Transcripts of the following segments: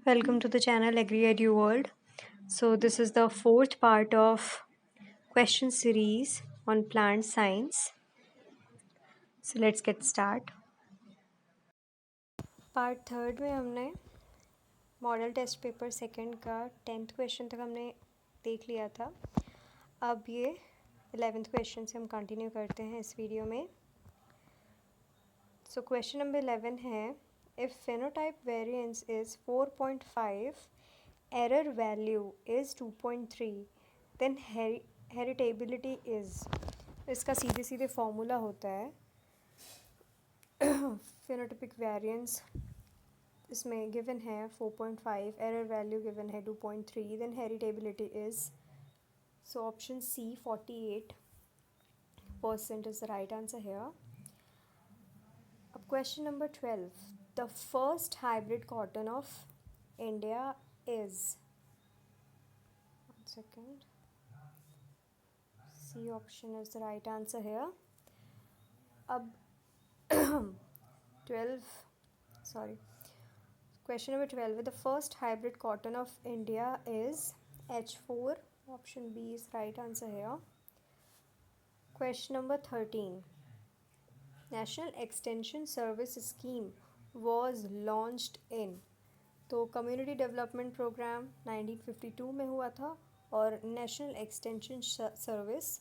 Welcome to the channel AgriEdu World. So this is the fourth part of question series on plant science. So let's get start. Part third में हमने model test paper second का 10th question तक हमने देख लिया था. अब ये 11th क्वेश्चन से हम कंटिन्यू करते हैं इस वीडियो में. सो क्वेश्चन नंबर 11 है, if phenotype variance is 4.5, error value is 2.3, then heritability is. इसका सीधे सीधे फॉर्मूला होता है phenotypic variance इसमें गिवन है 4.5, error value गिवन है 2.3, then heritability is. So option C 48% is the right answer here. अब question number 12, the first hybrid cotton of India is. One second. C option is the right answer here. अब 12 question number 12, the first hybrid cotton of India is H4. Option B is right answer here. Question number 13, National Extension Service Scheme was launched in. तो community development programme 1952 में हुआ था और national extension service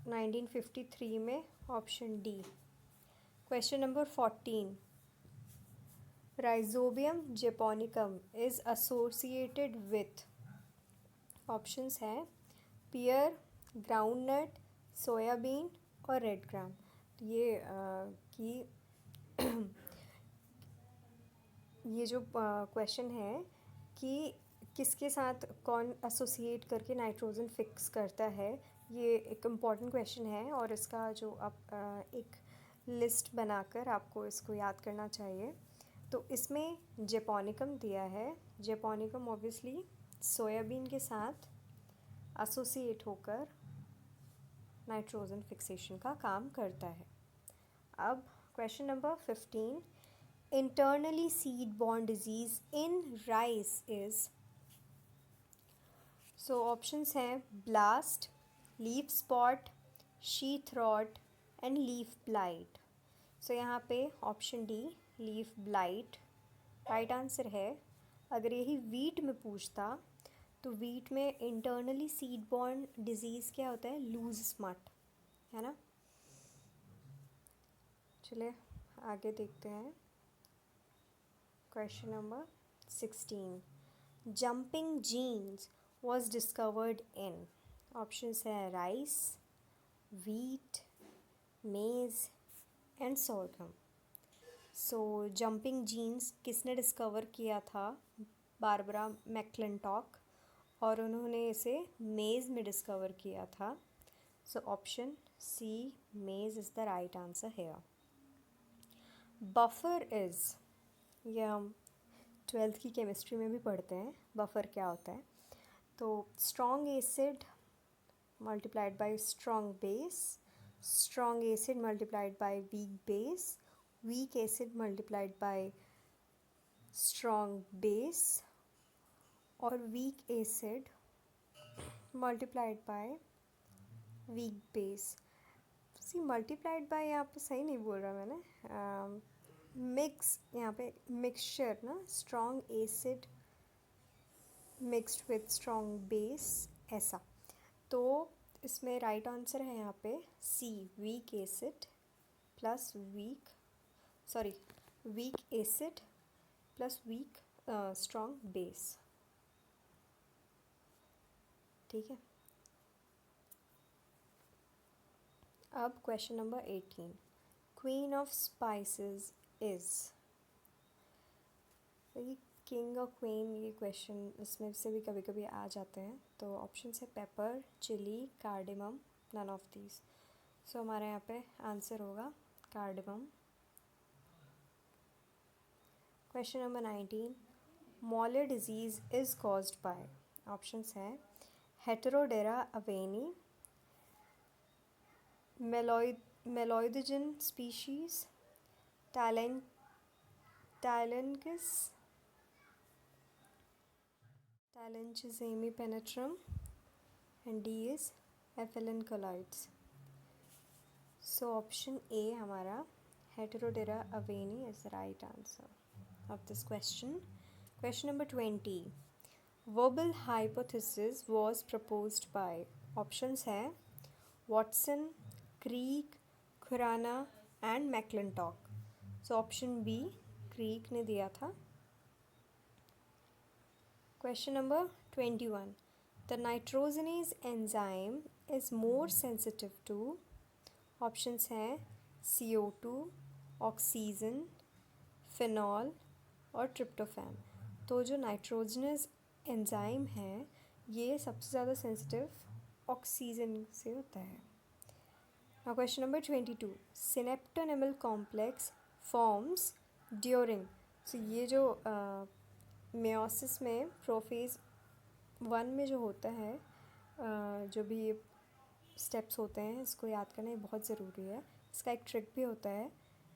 1953 में. Option D. Question number 14, rhizobium japonicum is associated with. Options हैं पियर, groundnut, soybean और red ग्राम. ये जो क्वेश्चन है कि किसके साथ कौन एसोसिएट करके नाइट्रोजन फिक्स करता है, ये एक इम्पॉर्टेंट क्वेश्चन है और इसका जो आप एक लिस्ट बनाकर आपको इसको याद करना चाहिए. तो इसमें जेपोनिकम दिया है. जेपोनिकम ऑब्वियसली सोयाबीन के साथ एसोसिएट होकर नाइट्रोजन फिक्सेशन का काम करता है. अब question number 15, internally seed-borne disease in rice is. So options हैं blast, leaf spot, sheath rot and leaf blight. So यहाँ पे option D leaf blight right answer है. अगर यही वीट में पूछता तो वीट में इंटरनली सीड बॉर्न डिजीज़ क्या होता है, लूज स्मट, है ना. चलिए आगे देखते हैं. Question number 16, jumping genes was discovered in. Options है rice, wheat, maize and sorghum. So jumping genes किसने डिस्कवर किया था, बारबरा मैक्लिंटॉक, और उन्होंने इसे मेज़ में डिस्कवर किया था. So option C maize is the right answer here. Buffer is, ये हम 12th की केमिस्ट्री में भी पढ़ते हैं बफर क्या होता है. तो strong acid multiplied by strong base, strong acid multiplied by weak base, weak acid multiplied by strong base और weak acid multiplied by weak base. C multiplied by यहाँ पे सही नहीं बोल रहा मैंने, मिक्स यहाँ पे मिक्सचर ना, strong acid mixed with strong base ऐसा. तो इसमें राइट आंसर है यहाँ पे C weak acid plus weak acid plus weak strong base. ठीक है. अब question number 18, queen of spices is. King और क्वीन ये क्वेश्चन इसमें से भी कभी कभी आ जाते हैं. तो ऑप्शन है pepper, chilli, cardamom, none of these. So हमारे यहाँ पे आंसर होगा cardamom. Question number 19, molar disease is caused by. Options हैं Heterodera avenae, Meloidogyne species, Tylenchus Phalange is hemipenetrum and D is ephelin colloids. So option A हमारा Heterodira aveni is the right answer of this question. Question number 20. Verbal hypothesis was proposed by options है Watson, Crick, Khurana and McClintock. So option B Crick ने दिया था. Question number 21. The nitrogenase enzyme is more sensitive to options हैं CO2, oxygen, phenol और tryptophan. तो जो nitrogenous enzyme है ये सबसे ज़्यादा सेंसिटिव ऑक्सीजन से होता है. Now question number 22. Synaptonemal complex forms during. So ये जो मेयोसिस में प्रोफेज 1 में जो होता है जो भी स्टेप्स होते हैं इसको याद करना ये बहुत ज़रूरी है. इसका एक ट्रिक भी होता है,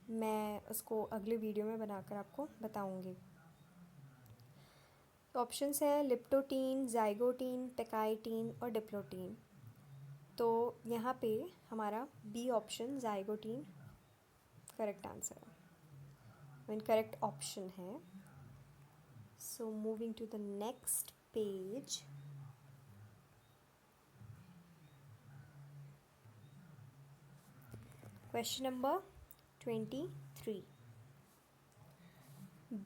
मैं उसको अगले वीडियो में बनाकर आपको बताऊंगी. ऑप्शंस हैं लिप्टोटीन, जाइगोटीन, टेकाइटीन और डिप्लोटीन. तो यहाँ पे हमारा B option zygotene correct answer है, मीन करेक्ट ऑप्शन है. So moving to the next page. Question number 23.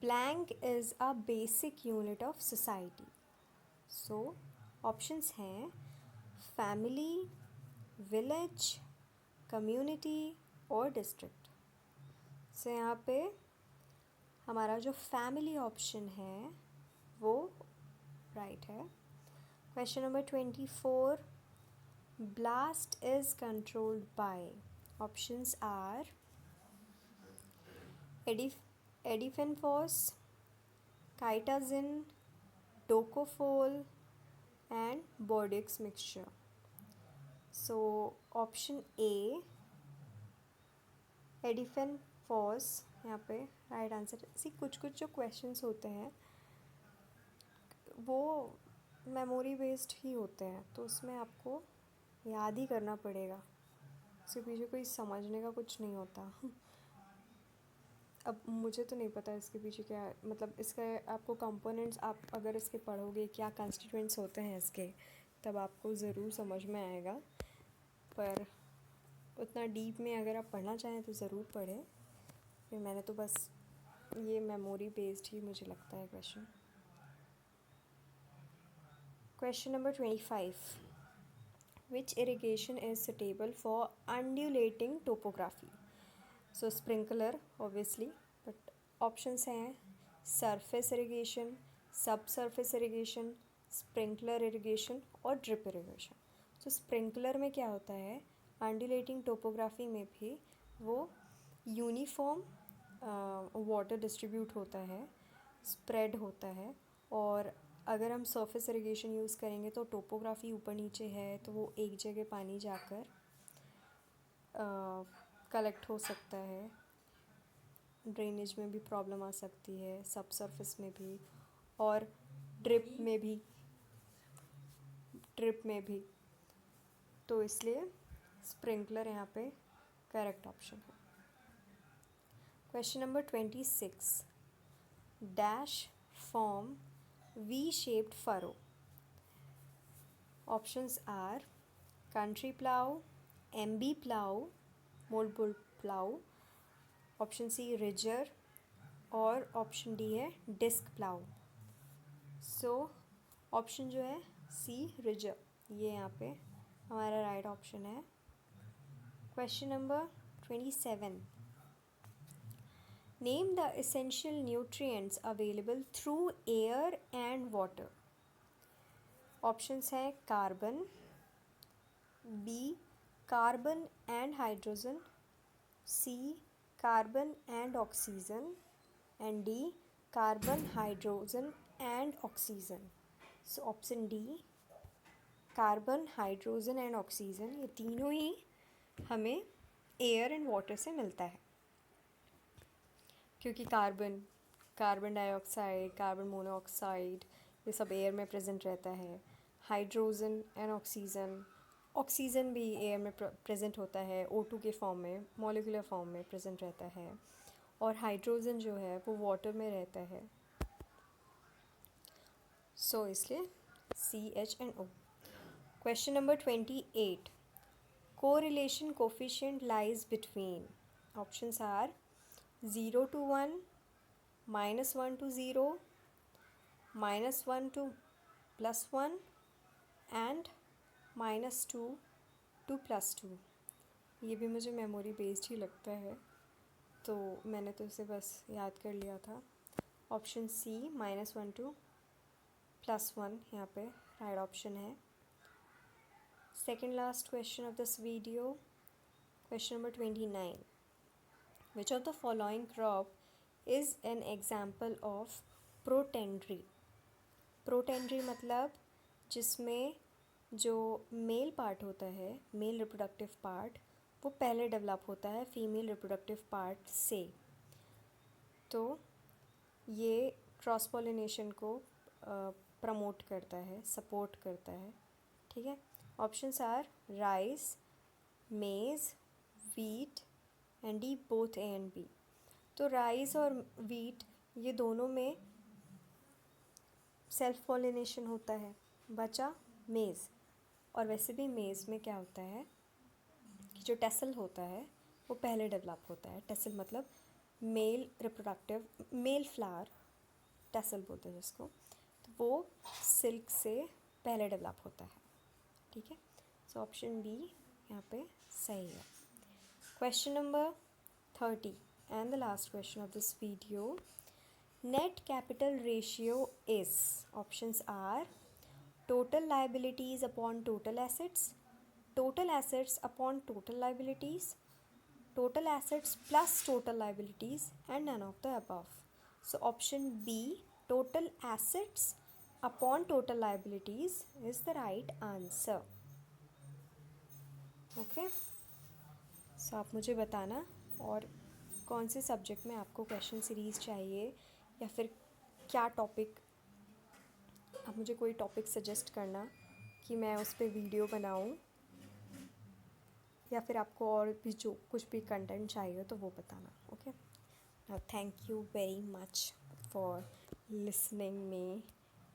Blank is a basic unit of society. So options हैं family, village, community और district. So यहाँ पे हमारा जो family option है वो right है. Question number 24. Blast is controlled by. Options are Edifenphos, Chitazine, Tocopherol and Bordeaux mixture. So option A Edifenphos यहाँ पे राइट आंसर. सी कुछ जो क्वेश्चंस होते हैं वो मेमोरी बेस्ड ही होते हैं, तो उसमें आपको याद ही करना पड़ेगा, इसके पीछे कोई समझने का कुछ नहीं होता. अब मुझे तो नहीं पता इसके पीछे क्या मतलब इसका आपको कंपोनेंट्स आप अगर इसके पढ़ोगे क्या कंस्टिट्यूएंट्स होते हैं इसके तब आपको ज़रूर समझ में आएगा. पर उतना डीप में अगर आप पढ़ना चाहें तो ज़रूर पढ़ें. फिर मैंने तो बस ये मेमोरी बेस्ड ही मुझे लगता है question. Question number 25. Which irrigation is suitable for undulating topography? So sprinkler obviously, but options हैं surface irrigation, subsurface irrigation, sprinkler irrigation और drip irrigation. So sprinkler में क्या होता है, undulating topography में भी वो यूनिफॉर्म वाटर डिस्ट्रीब्यूट होता है, स्प्रेड होता है. और अगर हम सरफेस इरिगेशन यूज़ करेंगे तो टोपोग्राफी ऊपर नीचे है तो वो एक जगह पानी जाकर कलेक्ट हो सकता है. ड्रेनेज में भी प्रॉब्लम आ सकती है, सब सरफेस में भी और ड्रिप में भी. तो इसलिए स्प्रिंकलर यहाँ पे करेक्ट ऑप्शन है. Question number 26. Dash form V-shaped furrow. Options are country plow, MB plow, moldboard plow, option C ridger और option D है disc plow. So option जो है C ridger ये यहाँ पे हमारा राइट ऑप्शन है. Question number 27. Name the essential nutrients available through air and water. Options हैं carbon, B carbon and hydrogen, C carbon and oxygen and D carbon hydrogen and oxygen. So option D carbon hydrogen and oxygen ये तीनों ही हमें air and water से मिलता है, क्योंकि carbon dioxide, carbon monoxide ये सब एयर में प्रेजेंट रहता है। हाइड्रोजन एंड ऑक्सीजन, ऑक्सीजन भी एयर में प्रेजेंट होता है, O2 के फॉर्म में, मॉलिक्यूलर फॉर्म में प्रेजेंट रहता है। और हाइड्रोजन जो है वो वाटर में रहता है, सो इसलिए CH&O। Question number 28, correlation coefficient lies between, options are 0 to 1, -1 to 0, -1 to +1 and -2 to +2। ये भी मुझे मेमोरी बेस्ड ही लगता है, तो मैंने तो इसे बस याद कर लिया था। ऑप्शन C -1 to +1 यहाँ पे राइट ऑप्शन है। Second last question of this video, question number 29, which of the following crop is an example of protandry. Protandry मतलब जिसमें जो मेल पार्ट होता है, मेल रिप्रोडक्टिव पार्ट, वो पहले डेवलप होता है फीमेल रिप्रोडक्टिव पार्ट से। तो ये क्रॉस पॉलिनेशन को प्रमोट करता है, सपोर्ट करता है, ठीक है। Options are rice, maize, wheat and D both A and B. तो राइस और वीट ये दोनों में सेल्फ पॉलिनेशन होता है, बचा मेज़। और वैसे भी मेज़ में क्या होता है कि जो टेसल होता है वो पहले डेवलप होता है। टेसल मतलब male reproductive, male flower tassel बोलते हैं जिसको, तो वो सिल्क से पहले डेवलप होता है, ठीक है। सो ऑप्शन बी यहाँ पे सही है। Question number 30 and the last question of this video, net capital ratio is, options are total liabilities upon total assets, total assets upon total liabilities, total assets plus total liabilities, and none of the above. So option B, total assets upon total liabilities is the right answer. Okay, so आप मुझे बताना और कौन से subject में आपको question series चाहिए, या फिर क्या टॉपिक, आप मुझे कोई टॉपिक सजेस्ट करना कि मैं उस पर वीडियो बनाऊं, या फिर आपको और भी जो कुछ भी कंटेंट चाहिए तो वो बताना। Okay, now thank you very much for listening me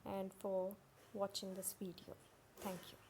and for watching this video. Thank you.